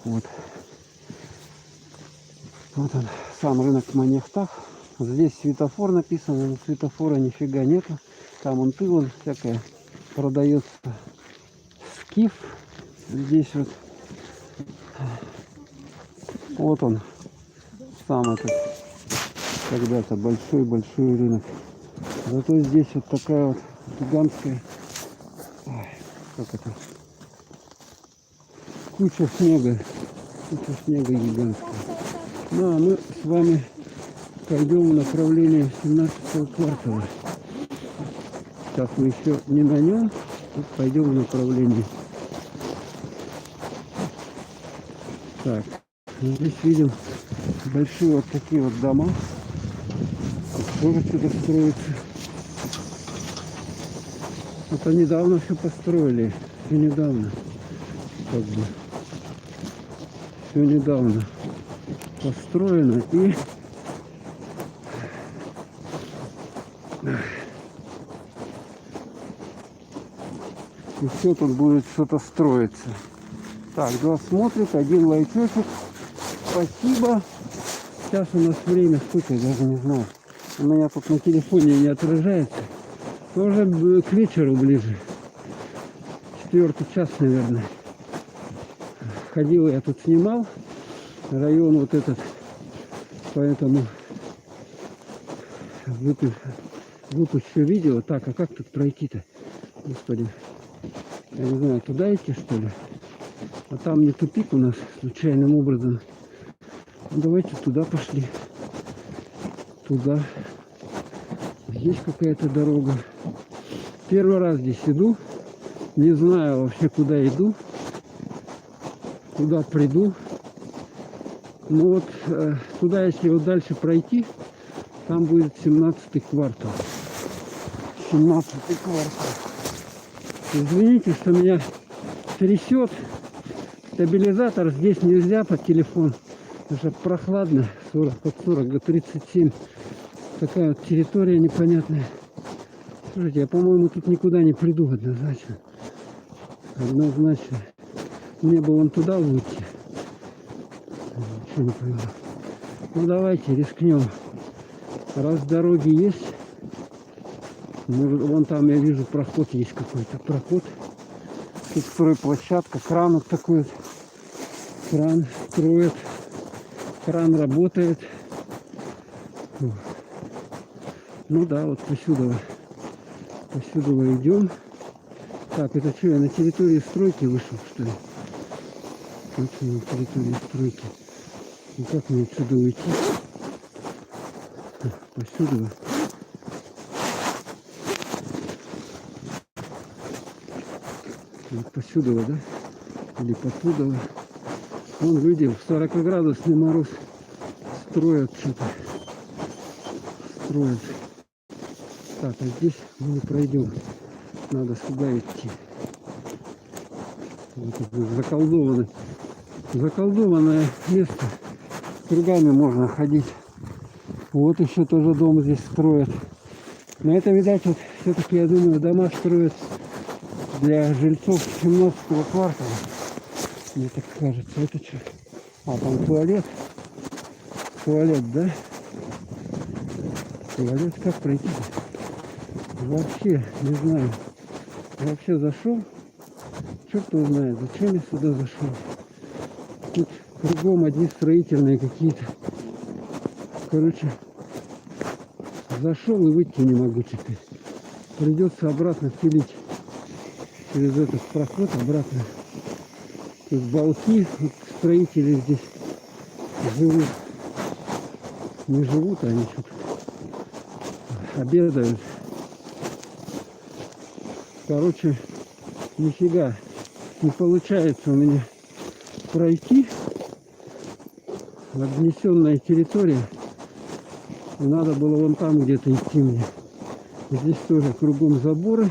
Вот. Вот он, сам рынок в Манехтах. Здесь светофор написан, но светофора нифига нету. Там он тыл, всякое продается. Скиф. Здесь вот. Вот он. Сам этот когда-то большой рынок. Зато здесь вот такая вот гигантская, как это, куча снега гигантская. Ну а мы с вами пойдем в направлении 17-го квартала. Сейчас мы еще не на нем, вот пойдем в направлении. Так, здесь видим большие вот такие вот дома. Тоже сюда строится. Это недавно все построили. Все недавно. Как бы. Все недавно построено. И все тут будет что-то строиться. Так, два смотрит, один лайчочек. Спасибо. Сейчас у нас время сколько, я даже не знаю. У меня тут на телефоне не отражается. Тоже к вечеру ближе. 4-й час, наверное. Ходил я тут, снимал район вот этот. Поэтому выпущу видео. Так, а как тут пройти-то? Господи. Я не знаю, туда идти, что ли? А там не тупик у нас случайным образом. Ну, давайте туда пошли. Туда. Здесь какая-то дорога. Первый раз здесь иду. Не знаю вообще, куда иду. Куда приду. Ну вот туда, если вот дальше пройти, там будет 17-й квартал. 17-й квартал. Извините, что меня трясет. Стабилизатор здесь нельзя под телефон. Потому что прохладно. 40 под 40 до 37. Такая вот территория непонятная. Слушайте, я, по-моему, тут никуда не приду однозначно. Однозначно. Мне бы вон туда выйти. Ничего не понял. Ну давайте рискнем. Раз дороги есть. Может, вон там я вижу проход есть какой-то. Проход. Тут стройплощадка. Кран вот такой вот. Кран строит. Кран работает. Ну да, вот посюда идем. Так, это что, я на территории стройки вышел, что ли? Точно, на территории стройки. И как мне отсюда уйти? Посюда. Вот посюда, да? Или потуда. Вон люди в 40-градусный мороз строят что-то. Строят. Так, а здесь мы не пройдем. Надо сюда идти. Вот это заколдованное место. Кругами можно ходить. Вот еще тоже дом здесь строят. Но это, видать, вот все-таки, я думаю, дома строят для жильцов 17-го квартала. Мне так кажется. Это что? А, там туалет. Туалет, да? Туалет как пройти? Вообще, не знаю. Вообще зашел. Черт его знает, зачем я сюда зашел. Тут кругом одни строительные какие-то. Короче, зашел и выйти не могу теперь. Придется обратно пилить через этот проход обратно. Тут балки, вот строители здесь живут. Не живут, они что-то обедают. Короче, нифига не получается у меня пройти. Обнесенная территория. И надо было вон там где-то идти мне. Здесь тоже кругом заборы.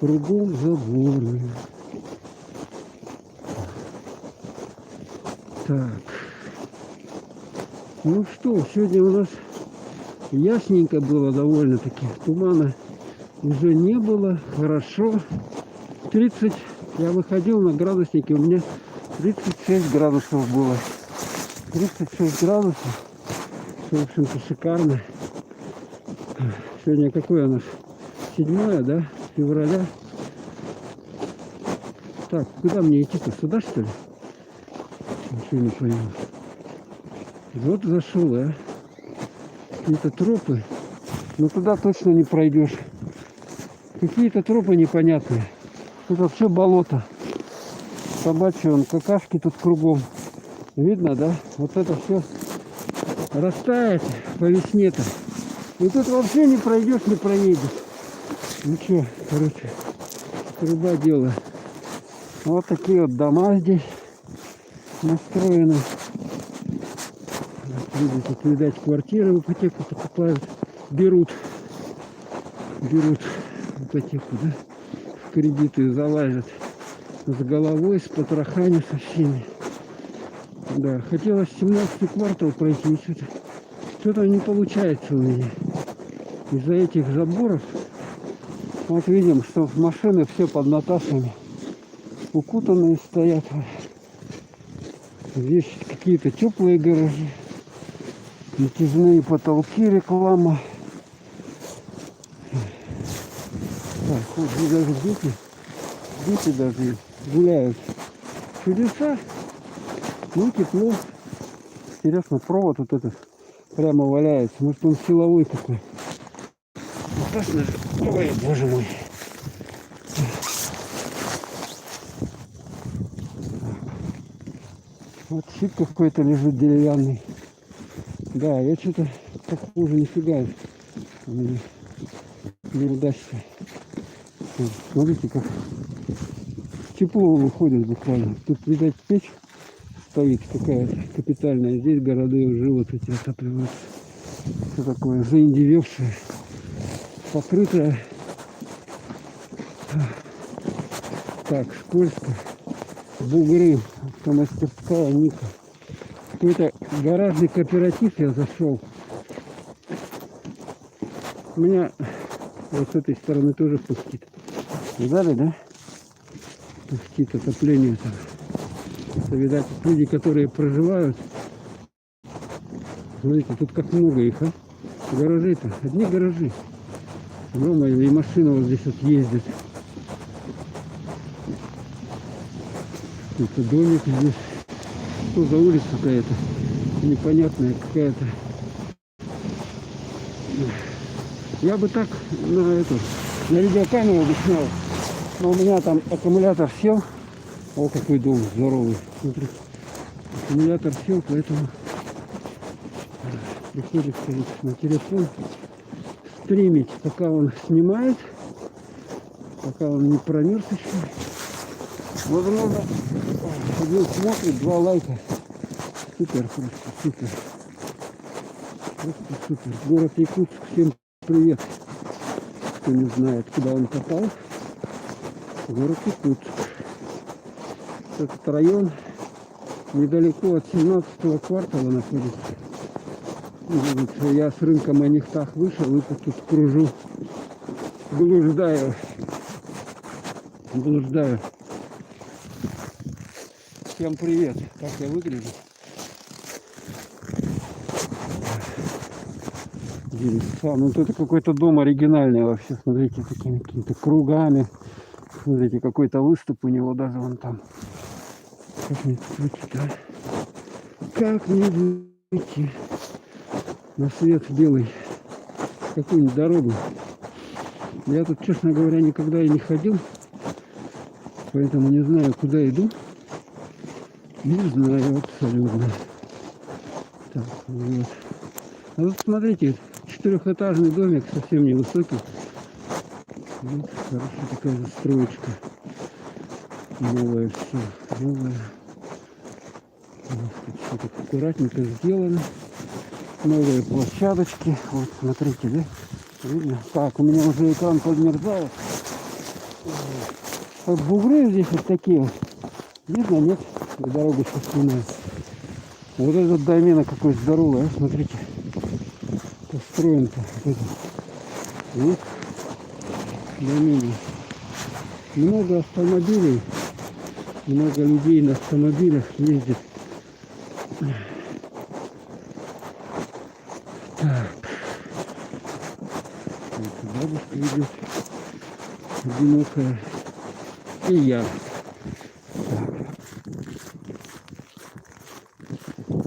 Кругом заборы. Так. Ну что, сегодня у нас ясненько было довольно-таки. Тумана уже не было. Хорошо. 30. Я выходил на градуснике. У меня 36 градусов было. 36 градусов. Все, в общем-то, шикарно. Сегодня какое у нас? 7, да? Февраля. Так, куда мне идти-то? Сюда, что ли? Ничего не пойму. Вот зашел, а. Какие-то тропы. Но туда точно не пройдешь. Какие-то тропы непонятные. Тут вообще болото. Собачьи, вон, какашки тут кругом. Видно, да? Вот это все растает по весне-то. И тут вообще не пройдешь, не проедешь. Ну что, короче, труба дело. Вот такие вот дома здесь настроены. Видите, видать, квартиры в ипотеку покупают. Берут в ипотеку, да? В кредиты залазят с головой, с потрохами, со всеми. Да, хотелось 17-й квартал пройти, что-то не получается у меня. Из-за этих заборов, вот видим, что машины все под Наташами укутанные стоят. Здесь какие-то теплые гаражи, натяжные потолки, реклама. Так, вот здесь даже дети даже гуляют. Чудеса. Ну, тепло. Интересно, провод вот этот прямо валяется. Может, он силовой такой. Страшно же. Ой, боже мой. Вот щит какой-то лежит деревянный. Да, я что-то похоже, нифига у меня не удастся. Вот, смотрите, как тепло выходит буквально. Тут, видать, печь стоит какая-то капитальная. Здесь города уже вот эти отапливаются. Все такое заиндевевшее, покрытое. Так, скользко. Бугры, автомастерская Ника. Какой-то гаражный кооператив я зашел. У меня вот с этой стороны тоже пустит. Видали, да? Пустит отопление там. Это, видать, люди, которые проживают. Смотрите, тут как много их, а? Гаражи-то. Одни гаражи. Дома и машина вот здесь вот ездит. Это домик здесь. Что за улица-то это? Непонятная какая-то. Я бы так на видеокамеру бы снял. Но у меня там аккумулятор сел. О, какой дом здоровый. Смотри. Аккумулятор сел, поэтому приходится на телефон стримить, пока он снимает, пока он не промерз еще. Возможно, один смотрит, 2 лайка. Супер, просто супер. Просто супер. Город Якутск, всем привет. Кто не знает, куда он попал. Город Якутск. Этот район недалеко от 17-го квартала находится. Вот я с рынка Манихтах вышел и тут кружу. Блуждаю. Всем привет. Как я выгляжу? Ну это какой-то дом оригинальный вообще. Смотрите, такими какими-то кругами. Смотрите, какой-то выступ у него даже вон там. Как мне тут выйти, да? Как мне выйти на свет белый? Какую-нибудь дорогу. Я тут, честно говоря, никогда и не ходил. Поэтому не знаю, куда иду. Не знаю абсолютно. Так, вот. А вот смотрите, 4-этажный домик, совсем невысокий. Вот, хорошая такая застроечка. Новое все, новое. Все так аккуратненько сделано. Новые площадочки. Вот, смотрите, да? Видно? Так, у меня уже экран подмерзает. Вот бугры здесь вот такие вот. Видно, нет? Дорога шерстяная. Вот этот домена какой здоровый, а? Смотрите. Построен-то. Вот. Домена. Много автомобилей. Много людей на автомобилях ездит. Так. Вот бабушка идет. Одинокая. И я.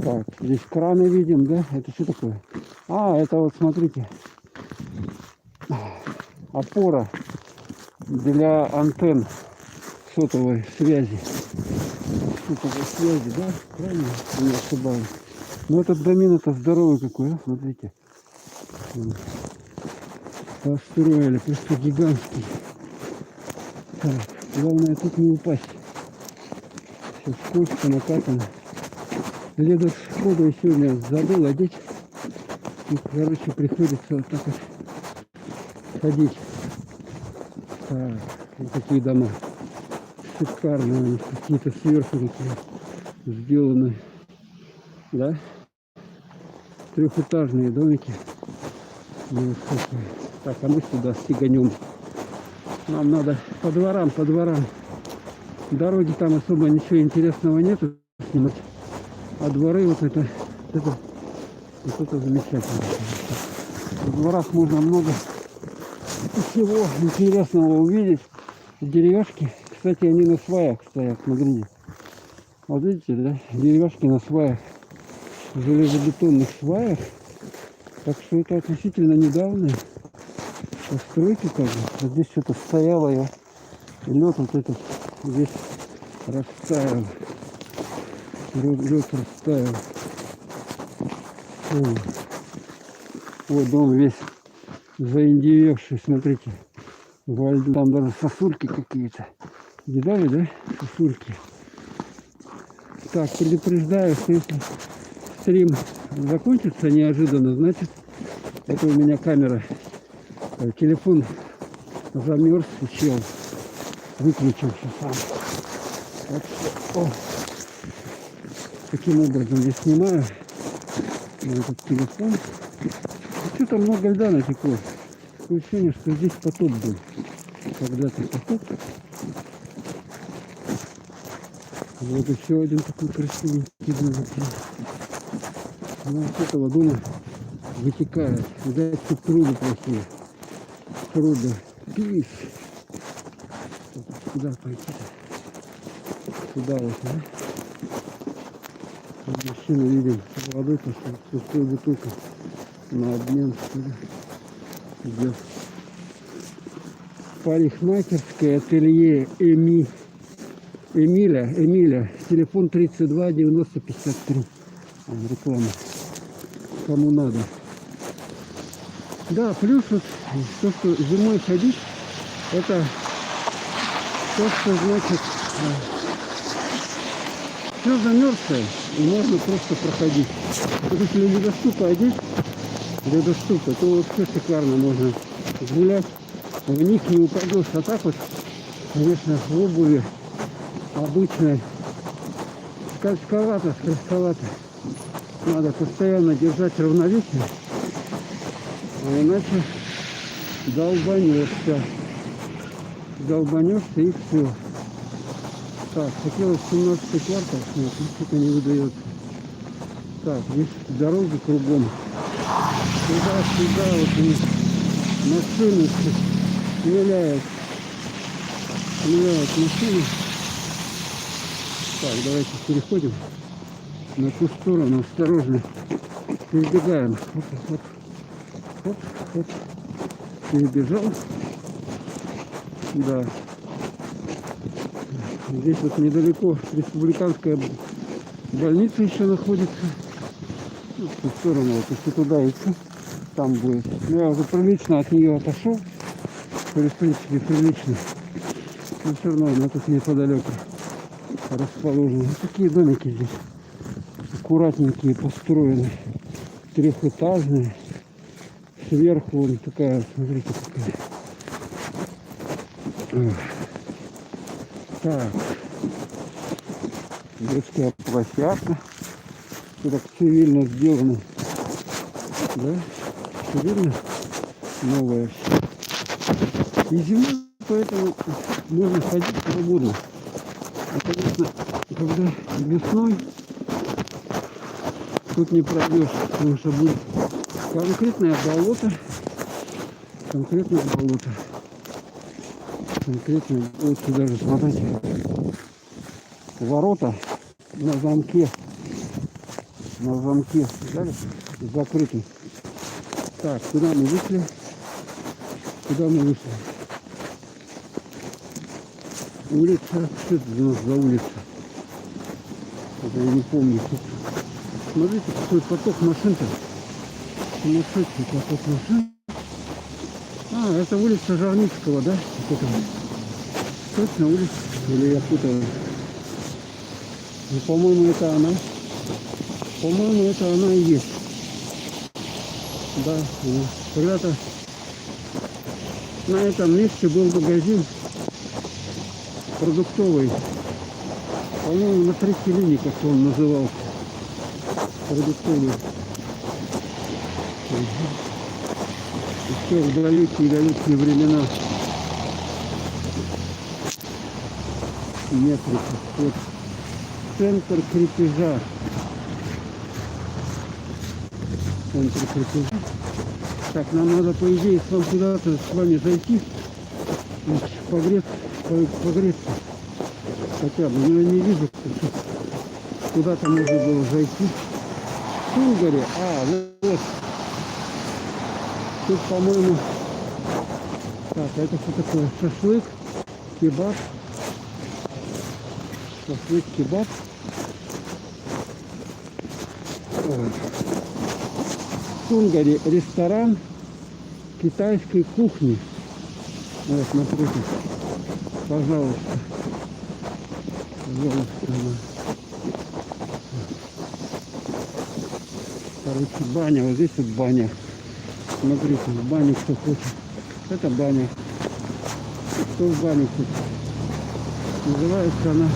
Так, здесь краны видим, да? Это что такое? А, это вот смотрите. Опора для антенн сотовой связи. Сотовой связи, да? Правильно? Не ошибаюсь. Но этот домин-то здоровый какой, а? Смотрите. Построили, просто гигантский. Так, главное тут не упасть. Все скользко, накатано. Ледо сходу сегодня забыл одеть. И, короче, приходится вот так вот ходить. Так, вот такие дома. Шикарные они, какие-то сверху такие сделаны. Да? Трехэтажные домики. Невысокие. Так, а мы сюда стеганем. Нам надо по дворам, по дворам. Дороги там особо ничего интересного нету снимать. А дворы вот это замечательно. В дворах можно много всего интересного увидеть. Деревяшки, кстати, они на сваях стоят, смотрите. Вот видите, да? Деревяшки на сваях. Железобетонных сваях. Так что это относительно недавние постройки, как бы. Вот здесь что-то стояло, и лед вот этот здесь растаял. Лед растаял. Вот дом весь заиндевевший, смотрите. Во льду. Там даже сосульки какие-то. Видали, да? Сосульки. Так, предупреждаю, что если стрим закончится неожиданно, значит, это у меня камера. Телефон замерз и чел выключился сам. Так что, таким образом я снимаю этот телефон. Что-то много льда натекло. Такое ощущение, что здесь потоп был. Когда-то потоп. Вот еще один такой красивенький домик. Ну, с этого дома вытекает. Видать, тут трубы плохие. Трубы. Пис. Куда пойти? Сюда вот, да? Мужчину видим. Водой пустой бутылка. На обмен. Идет. Парикмахерское ателье Эмиля. Телефон 32 90 53. Реклама. Кому надо. Да, плюс вот то, что зимой ходить, это то, что значит все замерзшее, и можно просто проходить. Вот если ледоступы одеть, то вообще шикарно можно гулять. В них не упадешь. А так вот, конечно, в обуви обычной скользковато. Надо постоянно держать равновесие, а иначе долбанешься и все. Так, хотелось 17-й квартал снять, но что-то не выдается. Так, здесь дороги кругом. Сюда вот они машины стреляют машины. Так, давайте переходим на ту сторону, осторожно перебегаем. Оп. Перебежал. Да. Здесь вот недалеко республиканская больница еще находится. В ту сторону, вот если туда идти, там будет. Но я уже прилично от нее отошел. В принципе, прилично. Но все равно она тут неподалеку расположена. Вот такие домики здесь. Аккуратненькие построены. Трехэтажные. Сверху вон такая, смотрите, какая. Так. Детская площадка. Все так цивильно сделано. Да? Цивильно. Новое. И зимой, поэтому можно ходить свободно. Конечно, когда весной тут не пройдешь, потому что будет конкретное болото. Конкретное болото. Конкретное болото. Даже смотрите. Ворота на замке. На замке. Закрыты. Так, куда мы вышли? Куда мы вышли? Улица. Что это у нас за улица? Это я не помню. Тут, смотрите, какой поток машин-то. Сумасшедший поток машин. А, это улица Жарницкого, да? Вот это. Точно улица? Или я путаю? Ну, по-моему, это она. По-моему, это она и есть. Да, когда-то на этом месте был магазин продуктовый. По-моему, на третьей линии, как он назывался. Продуктовый. Еще в далекие времена. Метрика. Вот. Центр крепежа. Центр крепежа. Так, нам надо, по идее, куда-то с вами зайти. Погреться. Хотя бы, но я не вижу, куда-то можно было зайти. Сунгари. А, вот. Тут, по-моему, так, это что такое? Шашлык, кебаб. Шашлык, кебаб. Сунгари, ресторан китайской кухни. Вот, напротив. Пожалуйста. Пожалуйста. Короче, баня. Вот здесь вот баня. Смотрите, в бане кто хочет. Это баня. Кто в бане хочет? Называется она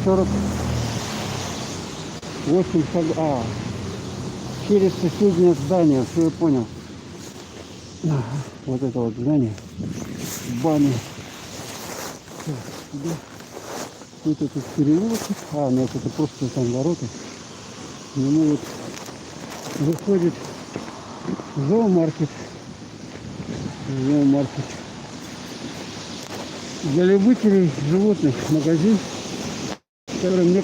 48 шагов. А, через соседнее здание. Все, я понял. Ага, вот это вот здание. Баня. Вот этот переулок. А, нет, это просто там ворота. Ему вот выходит зоомаркет. Зоомаркет. Для любителей животных магазин, который мне